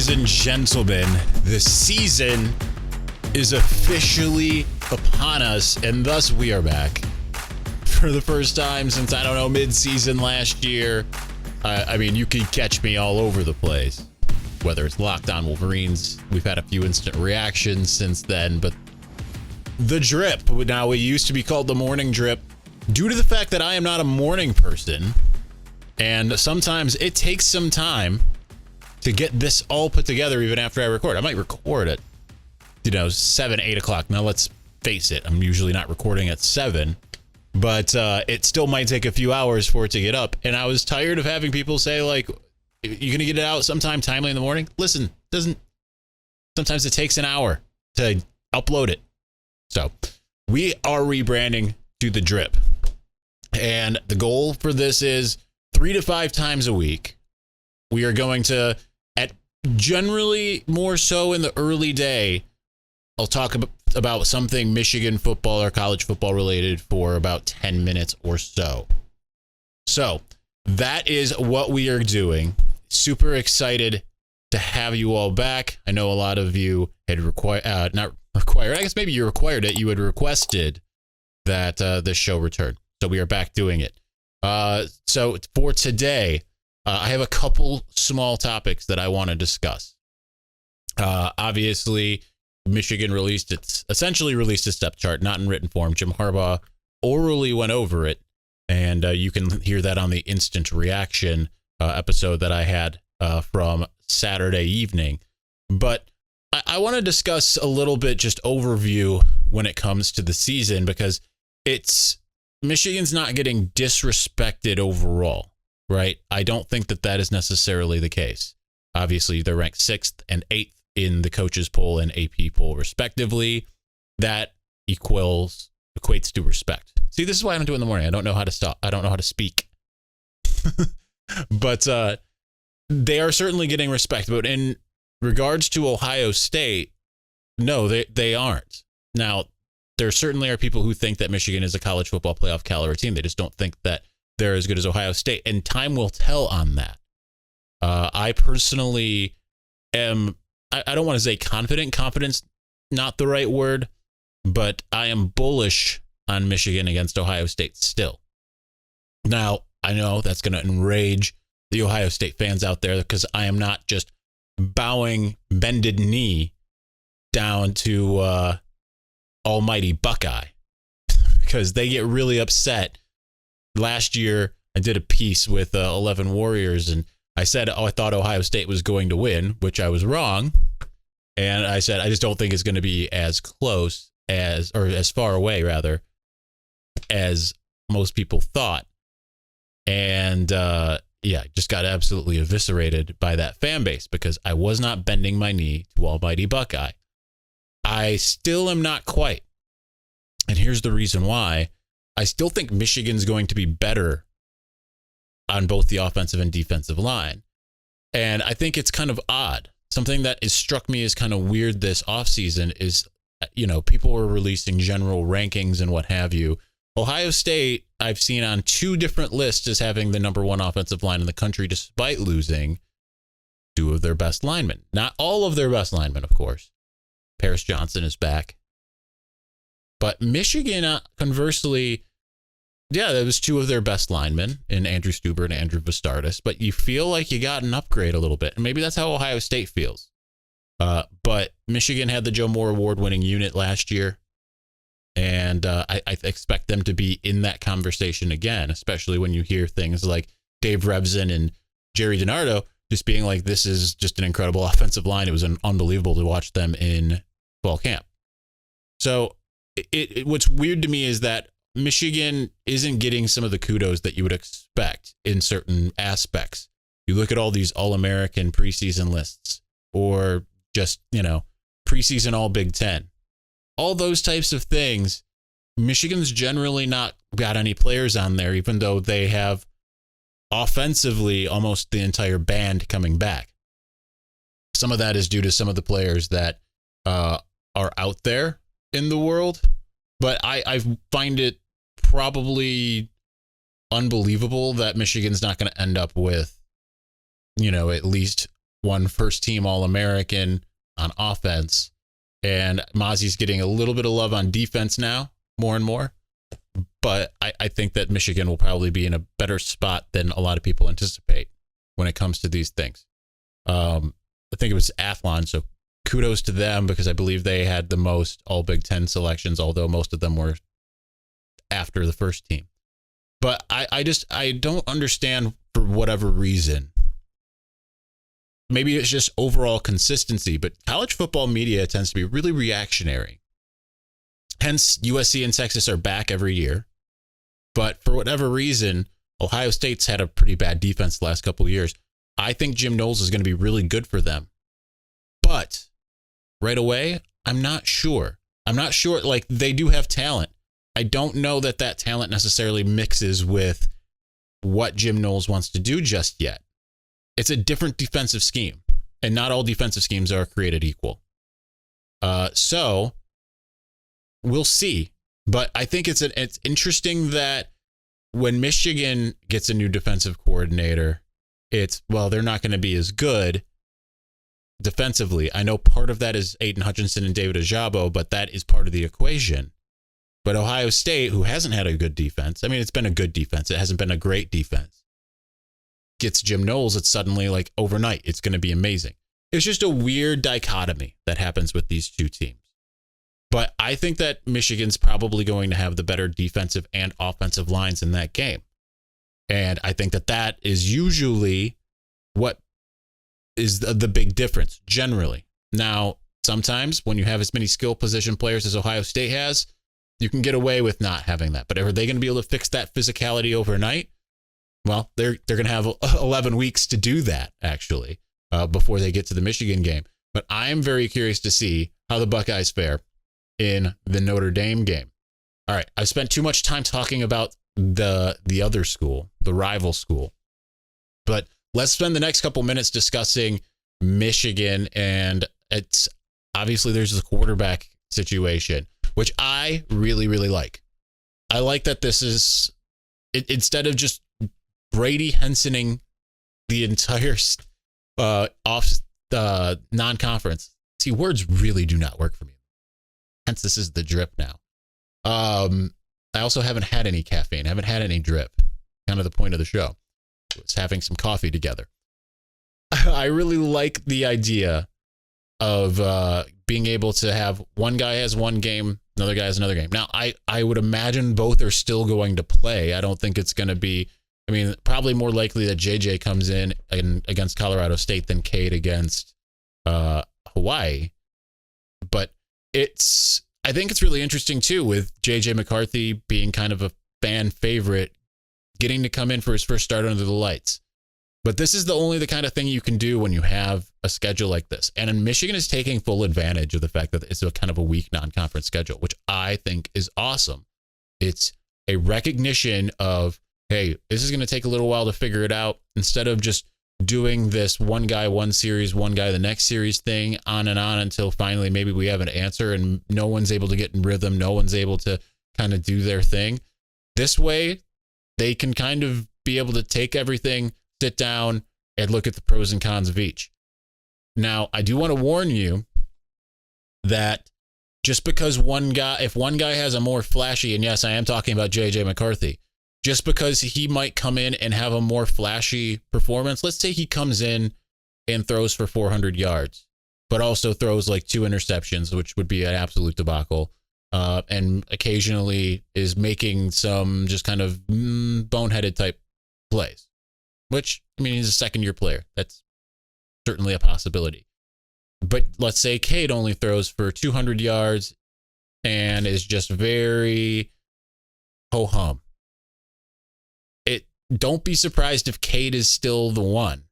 Ladies and gentlemen, the season is officially upon us, and thus we are back. For the first time since, I don't know, mid-season last year. I mean, you can catch me all over the place. Whether it's Locked On Wolverines, we've had a few instant reactions since then, but the drip, now it used to be called the morning drip, due to the fact that I am not a morning person, and sometimes it takes some time to get this all put together even after I record. I might record at, 7, 8 o'clock. Now, let's face it, I'm usually not recording at 7, but it still might take a few hours for it to get up. And I was tired of having people say, like, you're going to get it out sometime timely in the morning? Listen, sometimes it takes an hour to upload it. So we are rebranding to the drip. And the goal for this is 3 to 5 times a week. We are going to, at generally more so in the early day, I'll talk about something Michigan football or college football related for about 10 minutes or so. So that is what we are doing. Super excited to have you all back. I know a lot of you had not required, I guess maybe you required it. You had requested that this show return. So we are back doing it. So for today, I have a couple small topics that I want to discuss. Obviously, Michigan essentially released its depth chart, not in written form. Jim Harbaugh orally went over it, and you can hear that on the instant reaction episode that I had from Saturday evening. But I want to discuss a little bit just overview when it comes to the season, because Michigan's not getting disrespected overall. Right? I don't think that is necessarily the case. Obviously, they're ranked 6th and 8th in the coaches poll and AP poll, respectively. That equates to respect. See, this is why I don't do it in the morning. I don't know how to stop. I don't know how to speak. But they are certainly getting respect. But in regards to Ohio State, no, they aren't. Now, there certainly are people who think that Michigan is a college football playoff caliber team. They just don't think that they're as good as Ohio State, and time will tell on that. I personally am, I don't want to say confident. Confidence, not the right word, but I am bullish on Michigan against Ohio State still. Now, I know that's going to enrage the Ohio State fans out there, because I am not just bowing bended knee down to almighty Buckeye, because they get really upset. Last year, I did a piece with 11 Warriors, and I said, I thought Ohio State was going to win, which I was wrong. And I said, I just don't think it's going to be as close or as far away, rather, as most people thought. And just got absolutely eviscerated by that fan base, because I was not bending my knee to almighty Buckeye. I still am not quite. And here's the reason why. I still think Michigan's going to be better on both the offensive and defensive line. And I think it's kind of odd. Something that has struck me as kind of weird this offseason is, people were releasing general rankings and what have you. Ohio State, I've seen on 2 different lists as having the number 1 offensive line in the country, despite losing 2 of their best linemen. Not all of their best linemen, of course. Paris Johnson is back. But Michigan, conversely, that was 2 of their best linemen in Andrew Stuber and Andrew Vastardis. But you feel like you got an upgrade a little bit. And maybe that's how Ohio State feels. But Michigan had the Joe Moore Award-winning unit last year. And I expect them to be in that conversation again, especially when you hear things like Dave Revson and Jerry DiNardo just being like, this is just an incredible offensive line. It was unbelievable to watch them in fall camp. So what's weird to me is that Michigan isn't getting some of the kudos that you would expect in certain aspects. You look at all these All-American preseason lists, or just, preseason All Big Ten. All those types of things, Michigan's generally not got any players on there, even though they have offensively almost the entire band coming back. Some of that is due to some of the players that are out there in the world, but I find it probably unbelievable that Michigan's not going to end up with, at least won first team All-American on offense. And Mozzie's getting a little bit of love on defense now, more and more. But I think that Michigan will probably be in a better spot than a lot of people anticipate when it comes to these things. I think it was Athlon, so kudos to them because I believe they had the most all Big Ten selections, although most of them were after the first team. But I don't understand for whatever reason. Maybe it's just overall consistency, but college football media tends to be really reactionary. Hence, USC and Texas are back every year. But for whatever reason, Ohio State's had a pretty bad defense the last couple of years. I think Jim Knowles is going to be really good for them. But right away, I'm not sure. Like, they do have talent. I don't know that talent necessarily mixes with what Jim Knowles wants to do just yet. It's a different defensive scheme, and not all defensive schemes are created equal. So we'll see. But I think it's interesting that when Michigan gets a new defensive coordinator, they're not going to be as good defensively. I know part of that is Aiden Hutchinson and David Ajabo, but that is part of the equation. But Ohio State, who hasn't had a good defense, I mean, it's been a good defense. It hasn't been a great defense. Gets Jim Knowles, it's suddenly like overnight, it's going to be amazing. It's just a weird dichotomy that happens with these two teams. But I think that Michigan's probably going to have the better defensive and offensive lines in that game. And I think that is usually what is the big difference generally. Now, sometimes when you have as many skill position players as Ohio State has, you can get away with not having that. But are they going to be able to fix that physicality overnight? Well, they're going to have 11 weeks to do that, actually, before they get to the Michigan game. But I am very curious to see how the Buckeyes fare in the Notre Dame game. All right, I've spent too much time talking about the other school, the rival school. But let's spend the next couple minutes discussing Michigan. And it's obviously there's the quarterback situation, which I really, really like. I like that this is, instead of just Brady Hensoning the entire non-conference. See, words really do not work for me. Hence, this is the drip now. I also haven't had any caffeine. I haven't had any drip. Kind of the point of the show was having some coffee together. I really like the idea of being able to have one guy has one game, another guy has another game. Now, I would imagine both are still going to play. I don't think it's going to be, I mean, probably more likely that JJ comes in against Colorado State than Cade against Hawaii. But I think it's really interesting too with JJ McCarthy being kind of a fan favorite, getting to come in for his first start under the lights. But this is the kind of thing you can do when you have a schedule like this. And Michigan is taking full advantage of the fact that it's a kind of a weak non-conference schedule, which I think is awesome. It's a recognition of, hey, this is going to take a little while to figure it out. Instead of just doing this one guy, one series, one guy, the next series thing on and on until finally maybe we have an answer and no one's able to get in rhythm. No one's able to kind of do their thing. This way, they can kind of be able to take everything, sit down, and look at the pros and cons of each. Now, I do want to warn you that just because if one guy has a more flashy, and yes, I am talking about JJ McCarthy, just because he might come in and have a more flashy performance, let's say he comes in and throws for 400 yards, but also throws like 2 interceptions, which would be an absolute debacle, and occasionally is making some just kind of boneheaded type plays, which, I mean, he's a second-year player. That's certainly a possibility. But let's say Cade only throws for 200 yards and is just very ho-hum. Don't be surprised if Cade is still the one,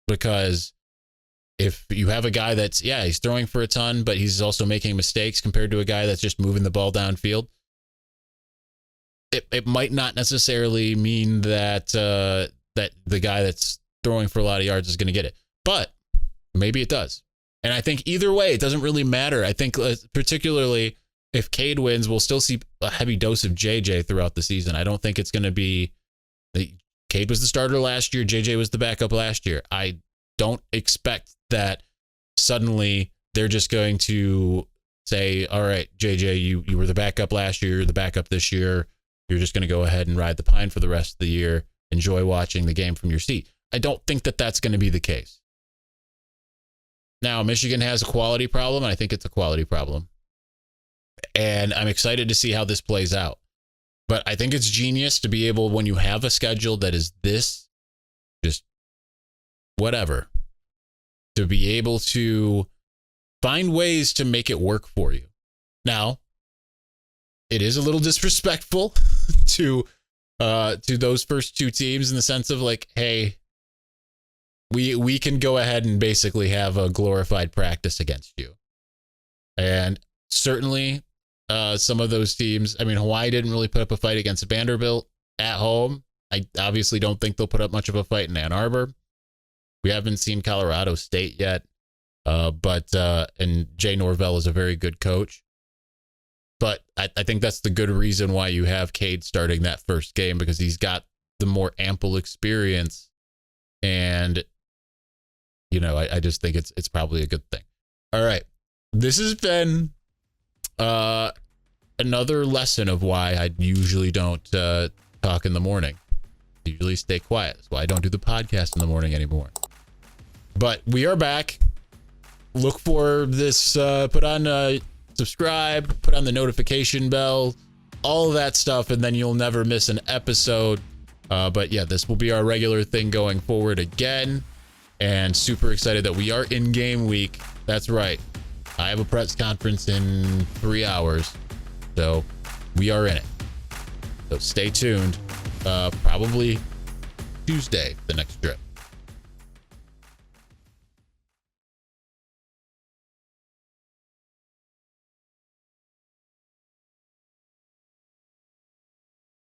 because if you have a guy that's, he's throwing for a ton, but he's also making mistakes compared to a guy that's just moving the ball downfield, it might not necessarily mean that that the guy that's throwing for a lot of yards is going to get it, but maybe it does. And I think either way, it doesn't really matter. I think particularly if Cade wins, we'll still see a heavy dose of JJ throughout the season. I don't think it's going to be, Cade was the starter last year. JJ was the backup last year. I don't expect that suddenly they're just going to say, all right, JJ, you were the backup last year, you're the backup this year. You're just going to go ahead and ride the pine for the rest of the year. Enjoy watching the game from your seat. I don't think that that's going to be the case. Now, Michigan has a quality problem, and I think it's a quality problem. And I'm excited to see how this plays out. But I think it's genius to be able, when you have a schedule that is this, just whatever, to be able to find ways to make it work for you. Now, it is a little disrespectful to those first two teams in the sense of like, hey, we can go ahead and basically have a glorified practice against you. And certainly some of those teams, I mean, Hawaii didn't really put up a fight against Vanderbilt at home. I obviously don't think they'll put up much of a fight in Ann Arbor. We haven't seen Colorado State yet, but Jay Norvell is a very good coach. But I think that's the good reason why you have Cade starting that first game, because he's got the more ample experience. And, you know, I just think it's probably a good thing. All right. This has been another lesson of why I usually don't talk in the morning. I usually stay quiet. That's why I don't do the podcast in the morning anymore. But we are back. Look for this, put on subscribe, put on the notification bell, all of that stuff, and then you'll never miss an episode. But yeah, this will be our regular thing going forward again. And super excited that we are in game week. That's right. I have a press conference in 3 hours. So we are in it. So stay tuned. Probably Tuesday, the next drip.